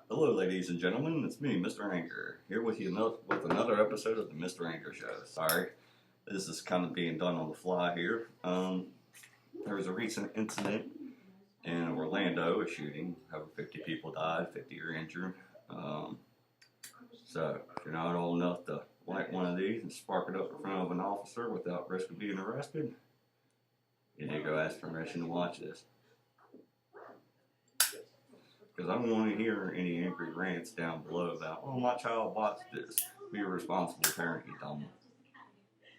Hello, ladies and gentlemen. It's me, Mr. Anchor, here with you with another episode of the Mr. Anchor Show. Sorry, this is kind of being done on the fly here. There was a recent incident in Orlando, a shooting. Over 50 people died, 50 are injured. So, if you're not old enough to light one of these and spark it up in front of an officer without risk of being arrested, you need to go ask permission to watch this. Because I don't want to hear any angry rants down below about, oh, my child watched this. Be a responsible parent, you dumb.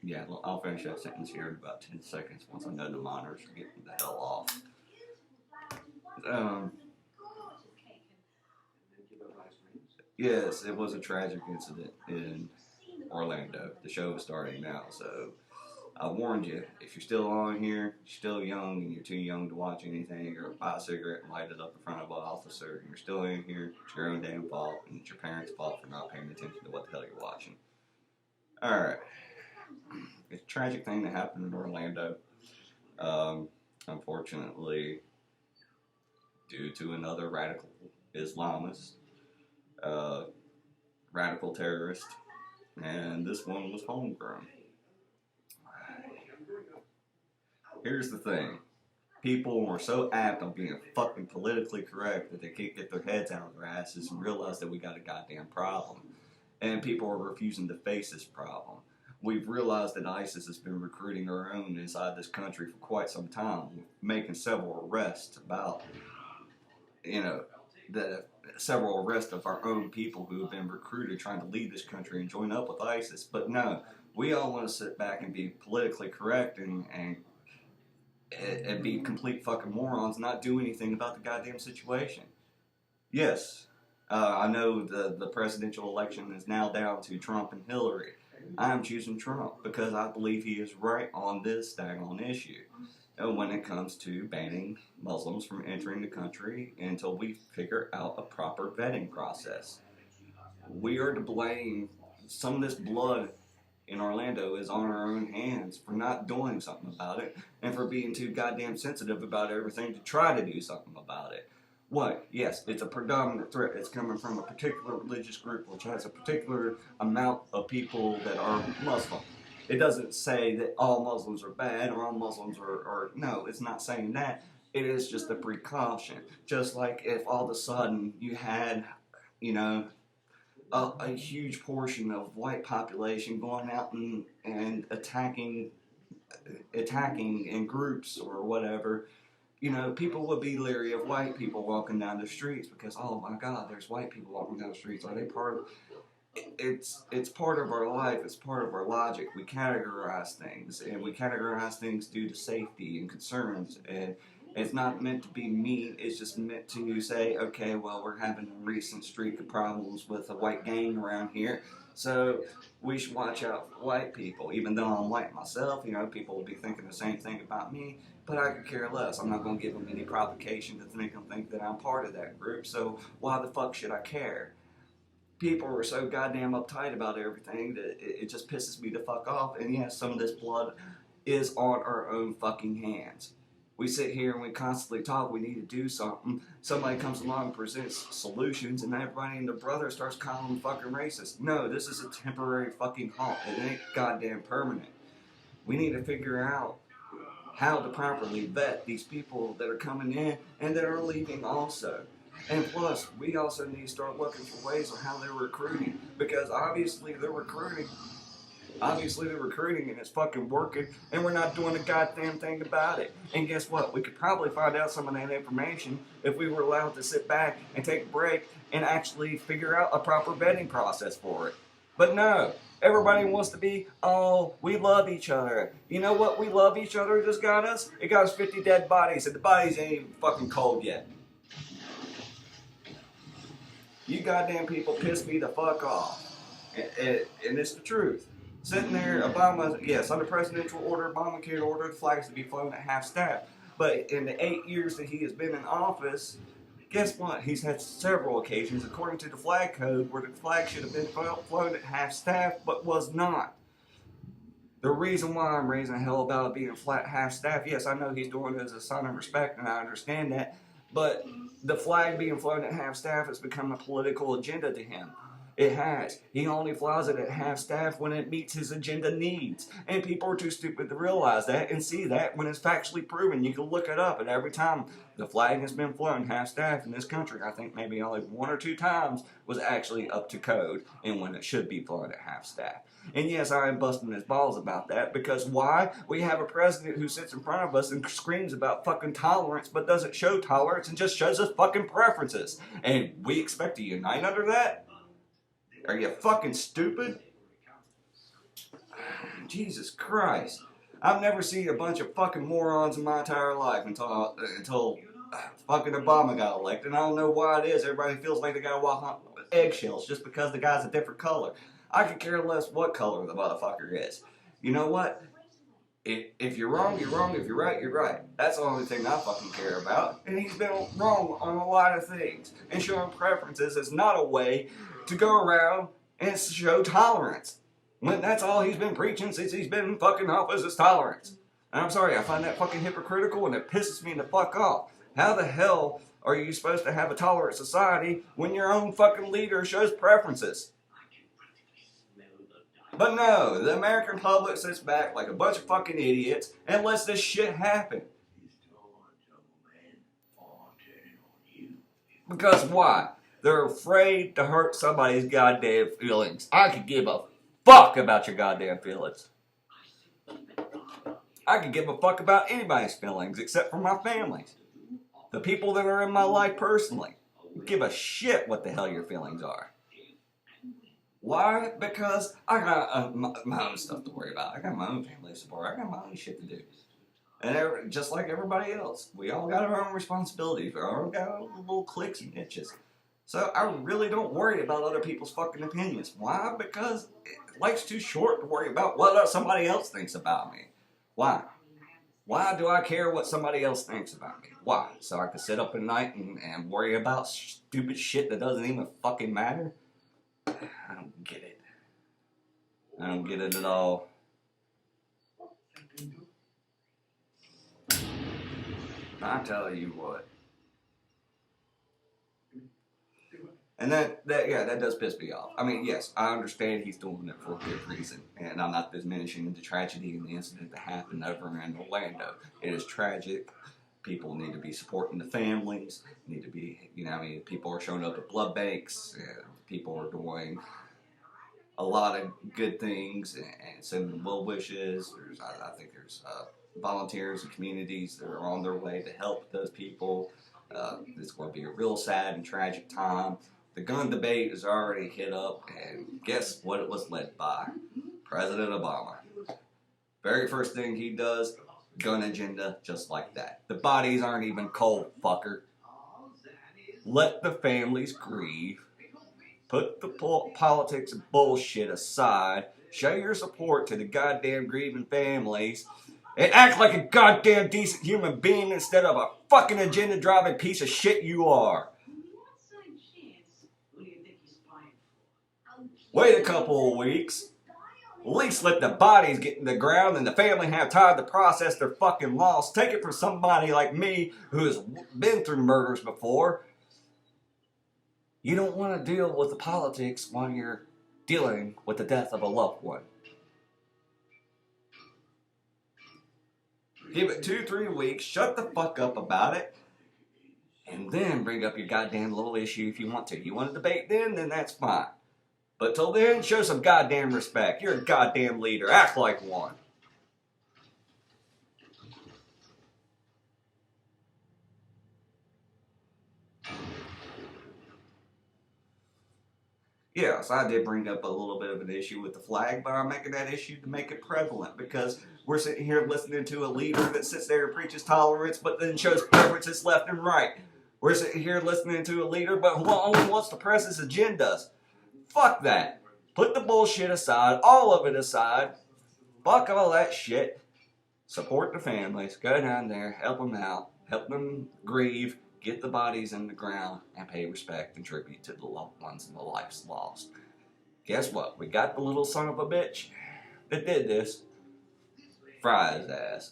Yeah, I'll finish that sentence here in about 10 seconds once I know the monitors are getting the hell off. Yes, it was a tragic incident in Orlando. The show is starting now, so I warned you, if you're still on here, you're still young and you're too young to watch anything or buy a cigarette and light it up in front of an officer, and you're still in here, it's your own damn fault, and it's your parents' fault for not paying attention to what the hell you're watching. Alright. It's a tragic thing that happened in Orlando. Unfortunately, due to another radical Islamist, radical terrorist, and this one was homegrown. Here's the thing. People are so apt on being fucking politically correct that they can't get their heads out of their asses and realize that we got a goddamn problem. And people are refusing to face this problem. We've realized that ISIS has been recruiting our own inside this country for quite some time, making several arrests about, several arrests of our own people who have been recruited trying to lead this country and join up with ISIS. But no, we all want to sit back and be politically correct and be complete fucking morons, not do anything about the goddamn situation. Yes, I know the presidential election is now down to Trump and Hillary. I am choosing Trump because I believe he is right on this daggone issue. When it comes to banning Muslims from entering the country until we figure out a proper vetting process. We are to blame. Some of this blood in Orlando is on our own hands for not doing something about it and for being too goddamn sensitive about everything to try to do something about it. What? Yes, it's a predominant threat. It's coming from a particular religious group which has a particular amount of people that are Muslim. It doesn't say that all Muslims are bad or all Muslims are no, it's not saying that. It is just a precaution. Just like if all of a sudden you had, a huge portion of white population going out and attacking in groups or whatever, people would be leery of white people walking down the streets because, oh my God, there's white people walking down the streets. Are they part of it's part of our life, it's part of our logic. We categorize things, and we categorize things due to safety and concerns, and it's not meant to be mean, it's just meant to say, okay, well, we're having a recent streak of problems with a white gang around here, so we should watch out for white people. Even though I'm white myself, people will be thinking the same thing about me, but I could care less. I'm not going to give them any provocation to make them think that I'm part of that group, so why the fuck should I care? People are so goddamn uptight about everything that it just pisses me the fuck off. And yes, some of this blood is on our own fucking hands. We sit here and we constantly talk, we need to do something. Somebody comes along and presents solutions, and everybody and their brother starts calling them fucking racist. No, this is a temporary fucking halt. It ain't goddamn permanent. We need to figure out how to properly vet these people that are coming in and that are leaving also. And plus, we also need to start looking for ways of how they're recruiting. Because obviously they're recruiting. And it's fucking working. And we're not doing a goddamn thing about it. And guess what? We could probably find out some of that information if we were allowed to sit back and take a break and actually figure out a proper vetting process for it. But no. Everybody wants to be, oh, we love each other. You know what we love each other just got us? It got us 50 dead bodies, and the bodies ain't even fucking cold yet. You goddamn people piss me the fuck off. And it's the truth. Sitting there, Obama, yes, under presidential order, Obamacare ordered the flags to be flown at half-staff. But in the 8 years that he has been in office, guess what? He's had several occasions, according to the flag code, where the flag should have been flown at half-staff, but was not. The reason why I'm raising hell about it being half-staff, yes, I know he's doing it as a sign of respect, and I understand that. But the flag being flown at half-staff has become a political agenda to him. It has. He only flies it at half-staff when it meets his agenda needs. And people are too stupid to realize that and see that when it's factually proven. You can look it up, and every time the flag has been flown half-staff in this country, I think maybe only 1 or 2 times was actually up to code and when it should be flown at half-staff. And yes, I am busting his balls about that because why? We have a president who sits in front of us and screams about fucking tolerance but doesn't show tolerance and just shows us fucking preferences. And we expect to unite under that? Are you fucking stupid? Jesus Christ. I've never seen a bunch of fucking morons in my entire life until fucking Obama got elected. And I don't know why it is. Everybody feels like they gotta walk on eggshells just because the guy's a different color. I could care less what color the motherfucker is. You know what? If you're wrong, you're wrong. If you're right, you're right. That's the only thing I fucking care about. And he's been wrong on a lot of things. And showing preferences is not a way to go around and show tolerance. When that's all he's been preaching since he's been in fucking office is tolerance. And I'm sorry, I find that fucking hypocritical and it pisses me the fuck off. How the hell are you supposed to have a tolerant society when your own fucking leader shows preferences? But no, the American public sits back like a bunch of fucking idiots and lets this shit happen. Because why? They're afraid to hurt somebody's goddamn feelings. I could give a fuck about your goddamn feelings. I could give a fuck about anybody's feelings except for my family's. The people that are in my life personally. Give a shit what the hell your feelings are. Why? Because I got my own stuff to worry about. I got my own family to support. I got my own shit to do. And just like everybody else, we all got our own responsibilities. We all got our own little cliques and niches. So I really don't worry about other people's fucking opinions. Why? Because life's too short to worry about what somebody else thinks about me. Why? Why do I care what somebody else thinks about me? Why? So I can sit up at night and worry about stupid shit that doesn't even fucking matter? I don't get it. I don't get it at all. I tell you what. And that does piss me off. I mean, yes, I understand he's doing it for a good reason. And I'm not diminishing the tragedy and the incident that happened over in Orlando. It is tragic. People need to be supporting the families. Need to be, people are showing up at blood banks. People are doing a lot of good things and sending well wishes. I think there's volunteers and communities that are on their way to help those people. It's going to be a real sad and tragic time. The gun debate is already hit up, and guess what it was led by? President Obama. Very first thing he does, gun agenda, just like that. The bodies aren't even cold, fucker. Let the families grieve. Put the politics and bullshit aside. Show your support to the goddamn grieving families. And act like a goddamn decent human being instead of a fucking agenda-driving piece of shit you are. Wait a couple of weeks. At least let the bodies get in the ground and the family have time to process their fucking loss. Take it from somebody like me who has been through murders before. You don't want to deal with the politics while you're dealing with the death of a loved one. Give it 2-3 weeks, shut the fuck up about it, and then bring up your goddamn little issue if you want to. You want to debate then that's fine. But till then, show some goddamn respect. You're a goddamn leader. Act like one. Yes, I did bring up a little bit of an issue with the flag, but I'm making that issue to make it prevalent because we're sitting here listening to a leader that sits there and preaches tolerance but then shows preferences left and right. We're sitting here listening to a leader but who only wants to press his agendas. Fuck that. Put the bullshit aside, all of it aside. Fuck all that shit. Support the families. Go down there, help them out, help them grieve. Get the bodies in the ground and pay respect and tribute to the loved ones and the lives lost. Guess what? We got the little son of a bitch that did this. Fry his ass.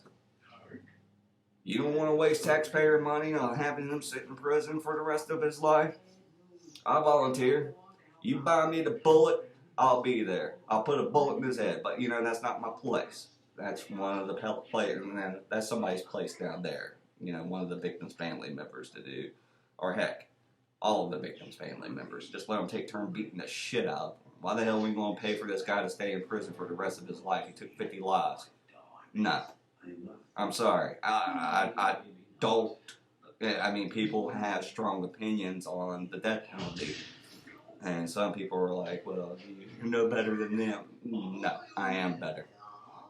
You don't want to waste taxpayer money on having him sit in prison for the rest of his life? I volunteer. You buy me the bullet, I'll be there. I'll put a bullet in his head. But you know, that's not my place. That's one of the players, and that's somebody's place down there. You know, one of the victim's family members to do. Or heck, all of the victim's family members. Just let them take turn beating the shit out of them. Why the hell are we going to pay for this guy to stay in prison for the rest of his life? He took 50 lives. No. I'm sorry. I don't. I mean, people have strong opinions on the death penalty. And some people are like, well, you're no better than them. No, I am better.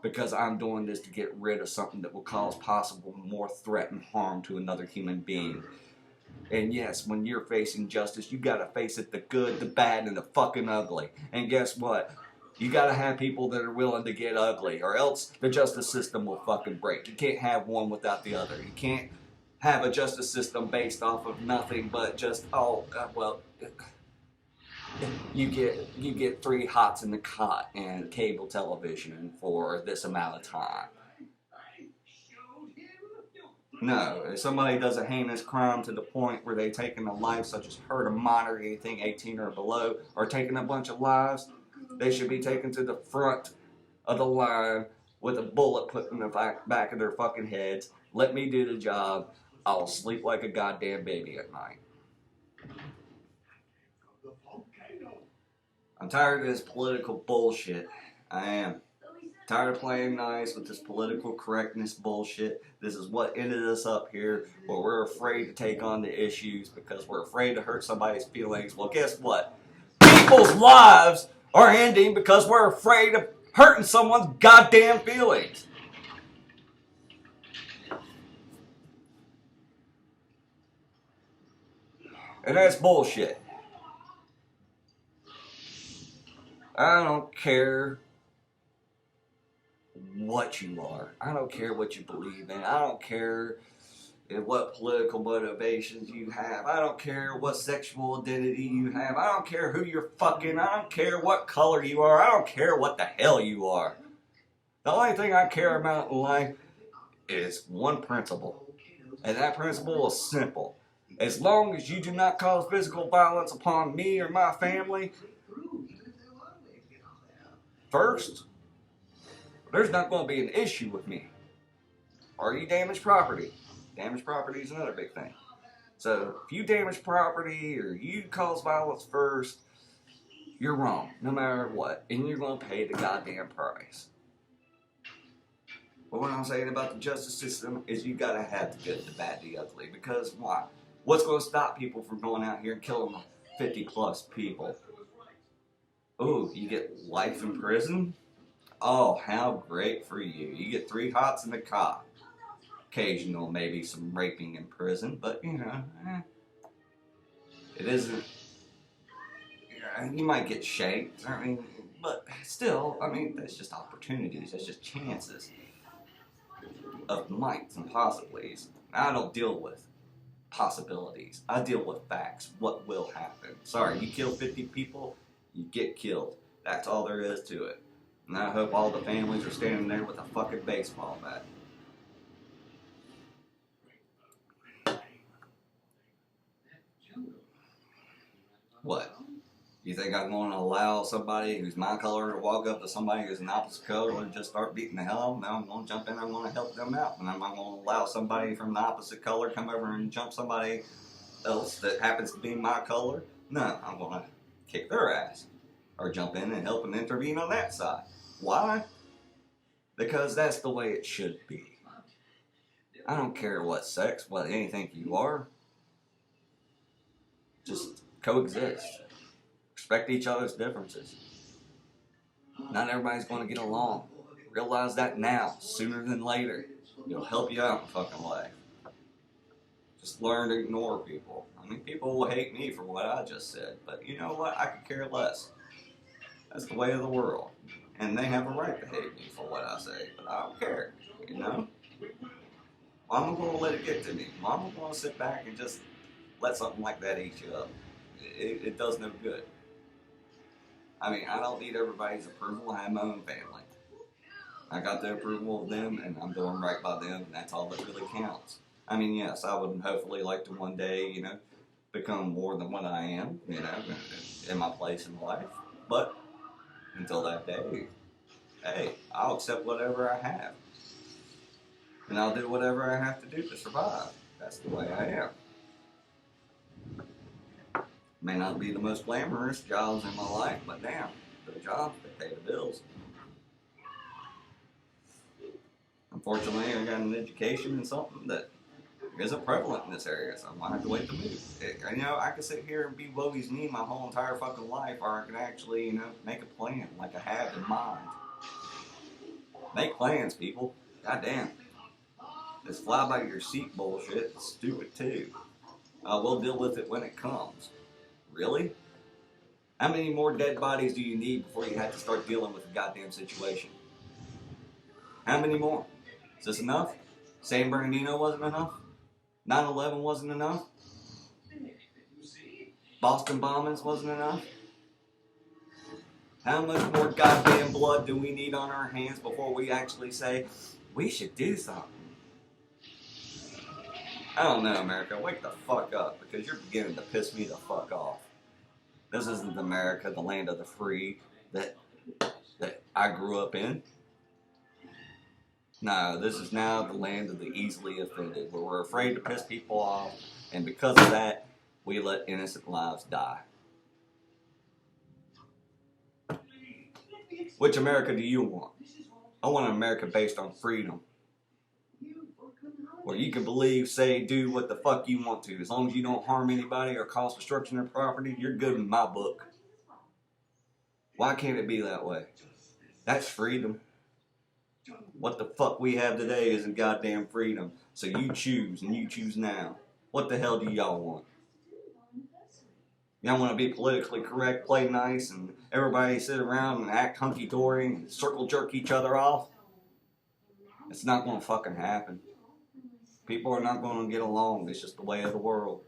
Because I'm doing this to get rid of something that will cause possible more threat and harm to another human being. And yes, when you're facing justice, you gotta face it, the good, the bad, and the fucking ugly. And guess what? You gotta have people that are willing to get ugly, or else the justice system will fucking break. You can't have one without the other. You can't have a justice system based off of nothing but just, you get 3 hots in the cot and cable television for this amount of time. No, if somebody does a heinous crime to the point where they've taken a life, such as hurt a minor, anything 18 or below, or taking a bunch of lives, they should be taken to the front of the line with a bullet put in the back of their fucking heads. Let me do the job. I'll sleep like a goddamn baby at night. I'm tired of this political bullshit. I am. Tired of playing nice with this political correctness bullshit. This is what ended us up here, where we're afraid to take on the issues because we're afraid to hurt somebody's feelings. Well, guess what? People's lives are ending because we're afraid of hurting someone's goddamn feelings. And that's bullshit. I don't care what you are. I don't care what you believe in. I don't care what political motivations you have. I don't care what sexual identity you have. I don't care who you're fucking. I don't care what color you are. I don't care what the hell you are. The only thing I care about in life is one principle. And that principle is simple. As long as you do not cause physical violence upon me or my family, first, there's not going to be an issue with me. Or you damage property. Damage property is another big thing. So if you damage property or you cause violence first, you're wrong, no matter what. And you're going to pay the goddamn price. But what I'm saying about the justice system is you got to have the good, the bad, the ugly. Because why? What's going to stop people from going out here and killing 50 plus people? Ooh, you get life in prison? Oh, how great for you. You get 3 hots in the cot. Occasional, maybe some raping in prison, but you know, it isn't. You might get shanked. I mean, but still, I mean, that's just opportunities. That's just chances of mights and possibilities. I don't deal with possibilities. I deal with facts. What will happen? Sorry, you kill 50 people, you get killed. That's all there is to it. And I hope all the families are standing there with a fucking baseball bat. What? You think I'm going to allow somebody who's my color to walk up to somebody who's an opposite color and just start beating the hell out of them? No, I'm going to jump in, I'm going to help them out. And I'm not going to allow somebody from the opposite color come over and jump somebody else that happens to be my color? No, I'm going to kick their ass. Or jump in and help and intervene on that side. Why? Because that's the way it should be. I don't care what sex, what anything you are. Just coexist. Respect each other's differences. Not everybody's going to get along. Realize that now, sooner than later. It'll help you out in fucking life. Just learn to ignore people. I mean, people will hate me for what I just said, but you know what? I could care less. That's the way of the world. And they have a right to hate me for what I say, but I don't care, you know? I'm going to let it get to me. I'm going to sit back and just let something like that eat you up. It does no good. I mean, I don't need everybody's approval. I have my own family. I got the approval of them, and I'm doing right by them, and that's all that really counts. I mean, yes, I would hopefully like to one day, become more than what I am, in my place in life. But until that day, hey, I'll accept whatever I have. And I'll do whatever I have to do to survive. That's the way I am. May not be the most glamorous jobs in my life, but damn, the jobs that pay the bills. Unfortunately, I got an education in something that isn't prevalent in this area, so I might have to wait to move. I could sit here and be woe's me my whole entire fucking life, or I could actually, make a plan like I have in mind. Make plans, people. Goddamn. This fly by your seat bullshit is stupid too. We'll deal with it when it comes. Really? How many more dead bodies do you need before you have to start dealing with the goddamn situation? How many more? Is this enough? San Bernardino wasn't enough? 9/11 wasn't enough? Boston bombings wasn't enough? How much more goddamn blood do we need on our hands before we actually say, we should do something? I don't know, America. Wake the fuck up, because you're beginning to piss me the fuck off. This isn't America, the land of the free that I grew up in. No, this is now the land of the easily offended, where we're afraid to piss people off, and because of that, we let innocent lives die. Which America do you want? I want an America based on freedom, where you can believe, say, do what the fuck you want to. As long as you don't harm anybody or cause destruction of property, you're good in my book. Why can't it be that way? That's freedom. What the fuck we have today isn't goddamn freedom. So you choose, and you choose now. What the hell do y'all want? Y'all want to be politically correct, play nice, and everybody sit around and act hunky-dory and circle jerk each other off? It's not going to fucking happen. People are not going to get along. It's just the way of the world.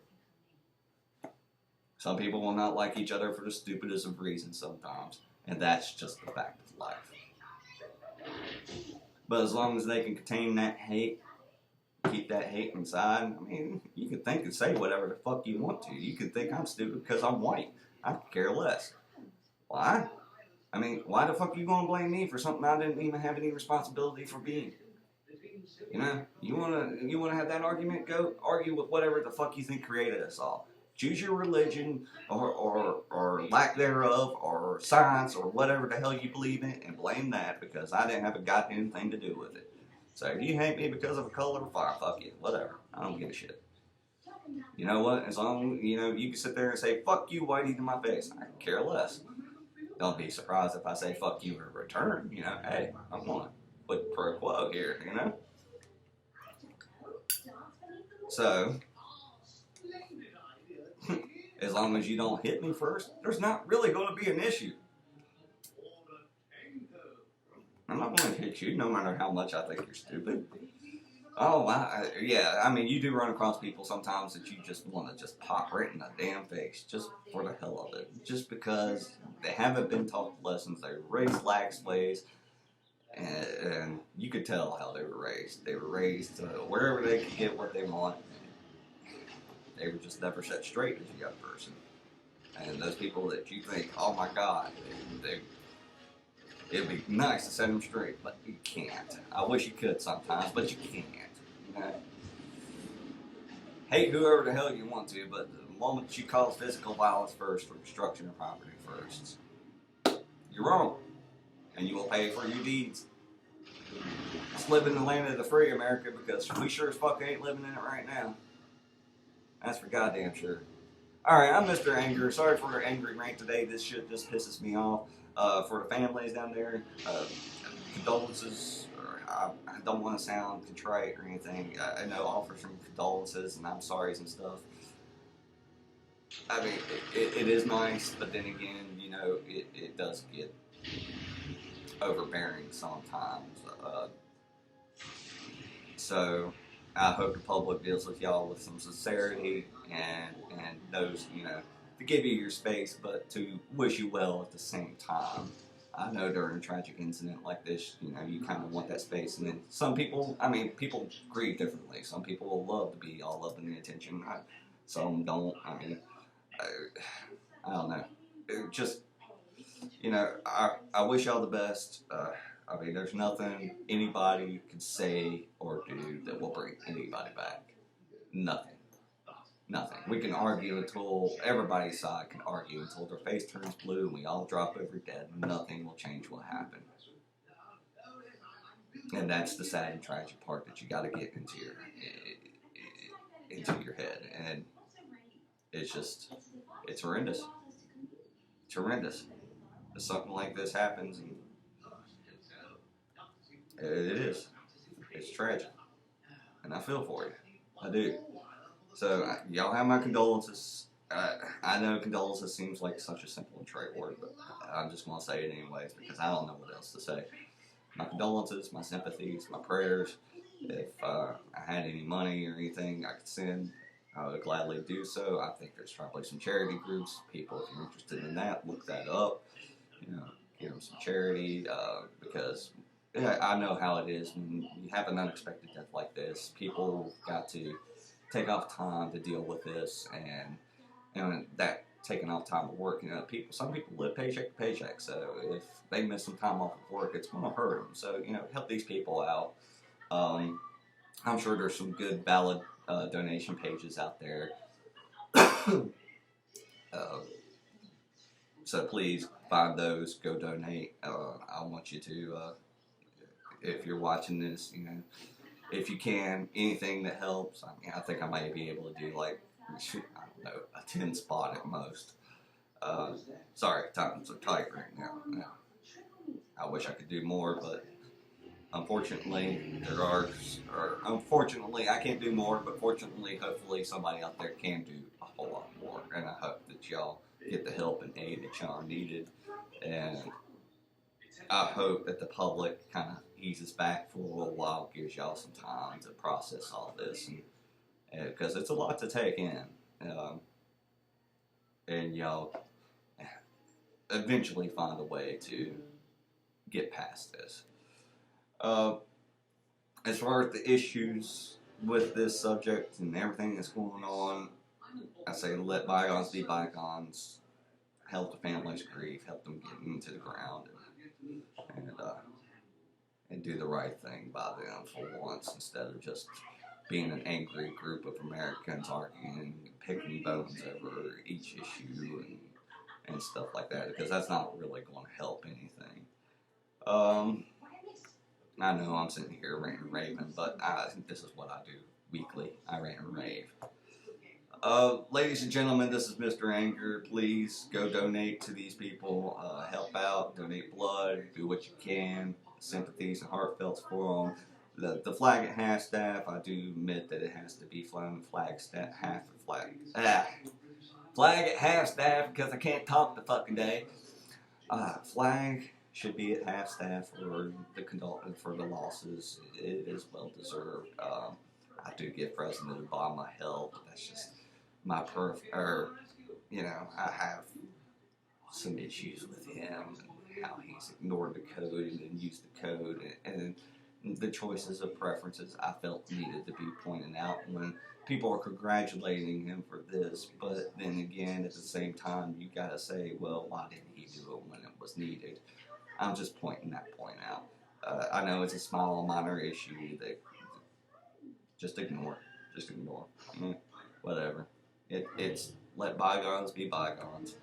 Some people will not like each other for the stupidest of reasons sometimes. And that's just the fact of life. But as long as they can contain that hate, keep that hate inside, I mean, you can think and say whatever the fuck you want to. You can think I'm stupid because I'm white. I could care less. Why? I mean, why the fuck are you going to blame me for something I didn't even have any responsibility for being? You wanna have that argument? Go argue with whatever the fuck you think created us all. Choose your religion or lack thereof or science or whatever the hell you believe in and blame that because I didn't have a goddamn thing to do with it. So if you hate me because of a color, fine, fuck you, whatever. I don't give a shit. You know what? As long you can sit there and say fuck you, whitey, to my face. I could care less. Don't be surprised if I say fuck you in return. Hey, I'm gonna quid pro quo here. So, as long as you don't hit me first, there's not really going to be an issue. I'm not going to hit you no matter how much I think you're stupid. Oh, yeah, I mean, you do run across people sometimes that you just want to just pop right in the damn face, just for the hell of it. Just because they haven't been taught lessons, they were raised lax ways, and you could tell how they were raised. They were raised wherever they could get what they want. They were just never set straight as a young person. And those people that you think, oh my God, it'd be nice to set them straight, but you can't. I wish you could sometimes, but you can't. Hate whoever the hell you want to, but the moment you cause physical violence first or destruction of property first, you're wrong. And you will pay for your deeds. Let's live in the land of the free, America, because we sure as fuck ain't living in it right now. That's for goddamn sure. Alright, I'm Mr. Anger. Sorry for the angry rant today. This shit just pisses me off. For the families down there, condolences. I don't want to sound contrite or anything. I know offer some condolences and I'm sorries and stuff. I mean, it is nice, but then again, it does get overbearing sometimes. So I hope the public deals with y'all with some sincerity and knows, to give you your space, but to wish you well at the same time. I know during a tragic incident like this, you know, you kind of want that space. And then some people, I mean, people grieve differently. Some people will love to be all up in the attention. Some don't. I mean, I don't know. It just, you know, I wish y'all the best. I mean, there's nothing anybody can say or do that will bring anybody back. Nothing. Nothing. We can argue until everybody's side can argue until their face turns blue and we all drop over dead. Nothing will change what happened. And that's the sad and tragic part that you got to get into your head. And it's just, it's horrendous. It's horrendous. If something like this happens, and it is. It's tragic. And I feel for you. I do. So, y'all have my condolences. I know condolences seems like such a simple and trite word, but I'm just going to say it anyways because I don't know what else to say. My condolences, my sympathies, my prayers. If I had any money or anything I could send, I would gladly do so. I think there's probably some charity groups. People, if you're interested in that, look that up. You know, give them some charity because I know how it is when you have an unexpected death like this. People got to take off time to deal with this, and that taking off time of work. You know, some people live paycheck to paycheck, so if they miss some time off of work, it's going to hurt them. So you know, help these people out. I'm sure there's some good valid donation pages out there. So please find those, go donate. I want you to, if you're watching this, you know, if you can, anything that helps. I mean, I think I might be able to do like, I don't know, a 10 spot at most. Sorry, times are tight right now. I wish I could do more, but unfortunately, unfortunately, I can't do more, but fortunately, hopefully, somebody out there can do a whole lot more. And I hope that y'all get the help and aid that y'all are needed. And I hope that the public kind of eases back for a little while, gives y'all some time to process all this, and because it's a lot to take in. And y'all eventually find a way to get past this. As far as the issues with this subject and everything that's going on, I say let bygones be bygones. Help the families grieve. Help them get into the ground and do the right thing by them for once, instead of just being an angry group of Americans arguing and picking bones over each issue and stuff like that, because that's not really going to help anything. I know I'm sitting here ranting and raving, but this is what I do weekly. I rant and rave. Ladies and gentlemen, this is Mr. Anger. Please go donate to these people. Help out, donate blood, do what you can. Sympathies and heartfelts for them. The flag at half staff, I do admit that it has to be flown flag at half staff because I can't talk the fucking day. Flag should be at half staff for the losses. It is well deserved. I do give President Obama help, but that's just my you know, I have some issues with him and how he's ignored the code and used the code and the choices of preferences I felt needed to be pointed out when people are congratulating him for this, but then again, at the same time, you gotta say, well, why didn't he do it when it was needed? I'm just pointing that point out. I know it's a small, minor issue that just ignore. Just ignore. Whatever. It's let bygones be bygones.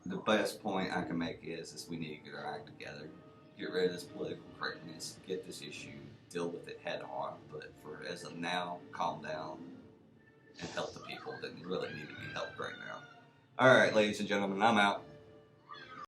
The best point I can make is we need to get our act together. Get rid of this political correctness. Get this issue. Deal with it head on. But for as of now, calm down and help the people that really need to be helped right now. All right, ladies and gentlemen, I'm out.